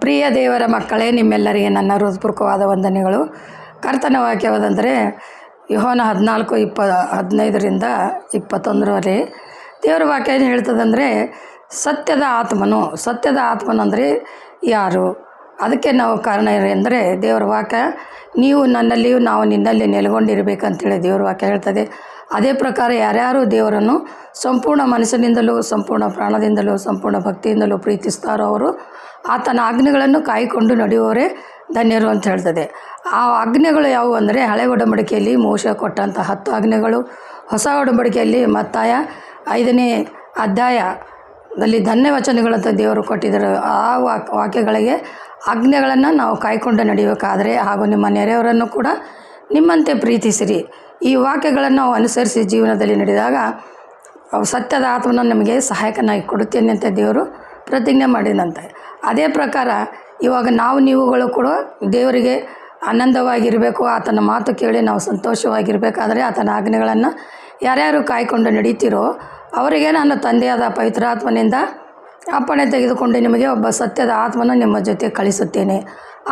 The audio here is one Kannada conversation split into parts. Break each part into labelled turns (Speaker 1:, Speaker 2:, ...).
Speaker 1: ಪ್ರಿಯ ದೇವರ ಮಕ್ಕಳೇ, ನಿಮ್ಮೆಲ್ಲರಿಗೆ ನನ್ನ ಹೃತ್ಪೂರ್ವಕವಾದ ವಂದನೆಗಳು. ಕರ್ತನ ವಾಕ್ಯವಾದಂದರೆ ಯೋಹಾನ 14:15 21 ದೇವರ ವಾಕ್ಯ ಏನು ಹೇಳ್ತದಂದರೆ, ಸತ್ಯದ ಆತ್ಮನು ಯಾರು? ಅದಕ್ಕೆ ನಾವು ಕಾರಣ ಅಂದರೆ ದೇವರ ವಾಕ್ಯ, ನೀವು ನನ್ನಲ್ಲಿಯೂ ನಾವು ನಿನ್ನಲ್ಲಿ ನೆಲೆಗೊಂಡಿರಬೇಕಂತೇಳಿ ದೇವರ ವಾಕ್ಯ ಹೇಳ್ತದೆ. ಅದೇ ಪ್ರಕಾರ ಯಾರ್ಯಾರು ದೇವರನ್ನು ಸಂಪೂರ್ಣ ಮನಸ್ಸಿನಿಂದಲೂ ಸಂಪೂರ್ಣ ಪ್ರಾಣದಿಂದಲೂ ಸಂಪೂರ್ಣ ಭಕ್ತಿಯಿಂದಲೂ ಪ್ರೀತಿಸ್ತಾರೋ ಅವರು ಆತನ ಆಜ್ಞೆಗಳನ್ನು ಕಾಯ್ಕೊಂಡು ನಡೆಯುವವರೇ ಧನ್ಯರು ಅಂತ ಹೇಳ್ತದೆ. ಆ ಆಜ್ಞೆಗಳು ಯಾವುವು ಅಂದರೆ, ಹಳೆ ಒಡಂಬಡಿಕೆಯಲ್ಲಿ ಮೋಶೆ ಕೊಟ್ಟಂಥ 10 ಆಜ್ಞೆಗಳು, ಹೊಸ ಒಡಂಬಡಿಕೆಯಲ್ಲಿ ಮತ್ತಾಯ 5ನೇ ಅಧ್ಯಾಯದಲ್ಲಿ ಧನ್ಯವಚನಗಳಂತ ದೇವರು ಕೊಟ್ಟಿದ್ದರು. ಆ ವಾಕ್ಯಗಳಿಗೆ ಆಜ್ಞೆಗಳನ್ನು ನಾವು ಕಾಯ್ಕೊಂಡು ನಡೆಯಬೇಕಾದರೆ, ಹಾಗೂ ನಿಮ್ಮ ನೆರೆಯವರನ್ನು ಕೂಡ ನಿಮ್ಮಂತೆ ಪ್ರೀತಿಸಿರಿ. ಈ ವಾಕ್ಯಗಳನ್ನು ನಾವು ಅನುಸರಿಸಿ ಜೀವನದಲ್ಲಿ ನಡೆದಾಗ ಅವು ಸತ್ಯದ ಆತ್ಮನ ನಮಗೆ ಸಹಾಯಕನಾಗಿ ಕೊಡುತ್ತೇನೆ ಅಂತ ದೇವರು ಪ್ರತಿಜ್ಞೆ ಮಾಡಿದಂತೆ. ಅದೇ ಪ್ರಕಾರ ಇವಾಗ ನೀವುಗಳು ಕೂಡ ದೇವರಿಗೆ ಆನಂದವಾಗಿರಬೇಕು. ಆತನ ಮಾತು ಕೇಳಿ ನಾವು ಸಂತೋಷವಾಗಿರಬೇಕಾದ್ರೆ ಆತನ ಆಜ್ಞೆಗಳನ್ನು ಯಾರ್ಯಾರು ಕಾಯ್ಕೊಂಡು ನಡೀತಿರೋ ಅವರಿಗೆ ನನ್ನ ತಂದೆಯಾದ ಪವಿತ್ರಾತ್ಮನಿಂದ ಅಪ್ಪಣೆ ತೆಗೆದುಕೊಂಡು ನಿಮಗೆ ಒಬ್ಬ ಸತ್ಯದ ಆತ್ಮನ ನಿಮ್ಮ ಜೊತೆ ಕಳಿಸುತ್ತೇನೆ.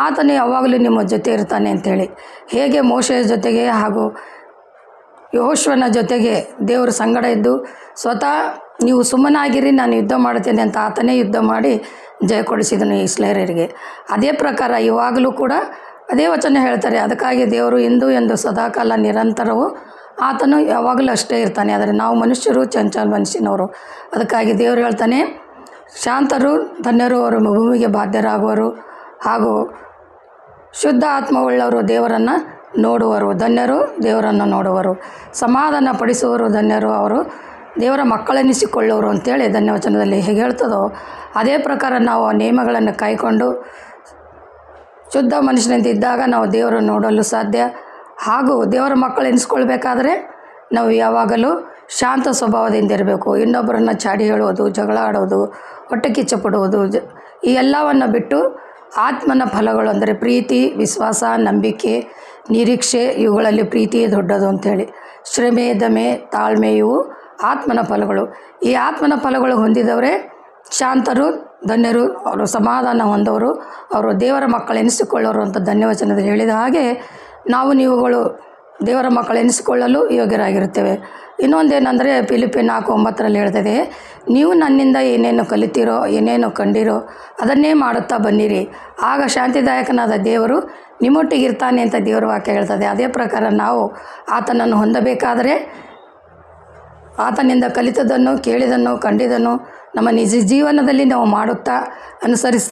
Speaker 1: ಆತನು ಯಾವಾಗಲೂ ನಿಮ್ಮ ಜೊತೆ ಇರ್ತಾನೆ ಅಂಥೇಳಿ. ಹೇಗೆ ಮೋಶೆಯ ಜೊತೆಗೆ ಹಾಗೂ ಯೆಹೋಶುವನ ಜೊತೆಗೆ ದೇವರು ಸಂಗಡ ಇದ್ದು ಸ್ವತಃ ನೀವು ಸುಮ್ಮನಾಗಿರಿ, ನಾನು ಯುದ್ಧ ಮಾಡುತ್ತೇನೆ ಅಂತ ಆತನೇ ಯುದ್ಧ ಮಾಡಿ ಜಯ ಕೊಡಿಸಿದನು ಇಸ್ರಾಯೇಲರಿಗೆ. ಅದೇ ಪ್ರಕಾರ ಇವಾಗಲೂ ಕೂಡ ಅದೇ ವಚನ ಹೇಳ್ತಾರೆ. ಅದಕ್ಕಾಗಿ ದೇವರು ಇಂದು ಎಂದು ಸದಾಕಾಲ ನಿರಂತರವೂ ಆತನು ಯಾವಾಗಲೂ ಅಷ್ಟೇ ಇರ್ತಾನೆ. ಆದರೆ ನಾವು ಮನುಷ್ಯರು ಚಂಚಲ ಮನಸ್ಸಿನವರು. ಅದಕ್ಕಾಗಿ ದೇವರು ಹೇಳ್ತಾನೆ, ಶಾಂತರು ಧನ್ಯರು, ಅವರು ಭೂಮಿಗೆ ಬಾಧ್ಯರಾಗುವರು, ಹಾಗೂ ಶುದ್ಧ ಆತ್ಮವುಳ್ಳವರು ದೇವರನ್ನು ನೋಡುವರು. ಧನ್ಯರು ದೇವರನ್ನು ನೋಡುವರು. ಸಮಾಧಾನ ಪಡಿಸುವರು ಧನ್ಯರು, ಅವರು ದೇವರ ಮಕ್ಕಳೆನಿಸಿಕೊಳ್ಳುವರು ಅಂತೇಳಿ ಧನ್ಯವಚನದಲ್ಲಿ ಹೇಗೆ ಹೇಳ್ತದೋ ಅದೇ ಪ್ರಕಾರ ನಾವು ಆ ನಿಯಮಗಳನ್ನು ಕಾಯ್ಕೊಂಡು ಶುದ್ಧ ಮನುಷ್ಯನಿಂದ ಇದ್ದಾಗ ನಾವು ದೇವರನ್ನು ನೋಡಲು ಸಾಧ್ಯ. ಹಾಗೂ ದೇವರ ಮಕ್ಕಳೆನಿಸ್ಕೊಳ್ಬೇಕಾದ್ರೆ ನಾವು ಯಾವಾಗಲೂ ಶಾಂತ ಸ್ವಭಾವದಿಂದ ಇರಬೇಕು. ಇನ್ನೊಬ್ಬರನ್ನು ಚಾಡಿ ಹೇಳುವುದು, ಜಗಳ ಆಡೋದು, ಹೊಟ್ಟೆ ಕಿಚ್ಚು ಪಡುವುದು, ಈ ಎಲ್ಲವನ್ನು ಬಿಟ್ಟು ಆತ್ಮನ ಫಲಗಳು ಅಂದರೆ ಪ್ರೀತಿ, ವಿಶ್ವಾಸ, ನಂಬಿಕೆ, ನಿರೀಕ್ಷೆ, ಇವುಗಳಲ್ಲಿ ಪ್ರೀತಿಯೇ ದೊಡ್ಡದು ಅಂಥೇಳಿ. ಶ್ರಮೆ, ದಮೆ, ತಾಳ್ಮೆ ಇವು ಆತ್ಮನ ಫಲಗಳು. ಈ ಆತ್ಮನ ಫಲಗಳು ಹೊಂದಿದವರೇ ಶಾಂತರು, ಧನ್ಯರು, ಅವರು ಸಮಾಧಾನ ಹೊಂದವರು, ಅವರು ದೇವರ ಮಕ್ಕಳೆನಿಸಿಕೊಳ್ಳೋರು ಅಂತ ಧನ್ಯವಚನದಲ್ಲಿ ಹೇಳಿದ ಹಾಗೆ ನೀವುಗಳು ದೇವರ ಮಕ್ಕಳೆನಿಸಿಕೊಳ್ಳಲು ಯೋಗ್ಯರಾಗಿರುತ್ತೇವೆ. ಇನ್ನೊಂದೇನೆಂದರೆ ಫಿಲಿಪ್ಪಿ 4:9 ಹೇಳ್ತದೆ, ನೀವು ನನ್ನಿಂದ ಏನೇನು ಕಲಿತೀರೋ, ಏನೇನು ಕಂಡಿರೋ ಅದನ್ನೇ ಮಾಡುತ್ತಾ ಬನ್ನಿರಿ, ಆಗ ಶಾಂತಿದಾಯಕನಾದ ದೇವರು ನಿಮ್ಮೊಟ್ಟಿಗಿರ್ತಾನೆ ಅಂತ ದೇವರ ವಾಕ್ಯ ಹೇಳ್ತದೆ. ಅದೇ ಪ್ರಕಾರ ನಾವು ಆತನನ್ನು ಹೊಂದಬೇಕಾದರೆ ಆತನಿಂದ ಕಲಿತದನ್ನು, ಕೇಳಿದನ್ನು, ಕಂಡಿದ್ದನ್ನು ನಮ್ಮ ನಿಜ ಜೀವನದಲ್ಲಿ ನಾವು ಮಾಡುತ್ತಾ ಅನುಸರಿಸಿ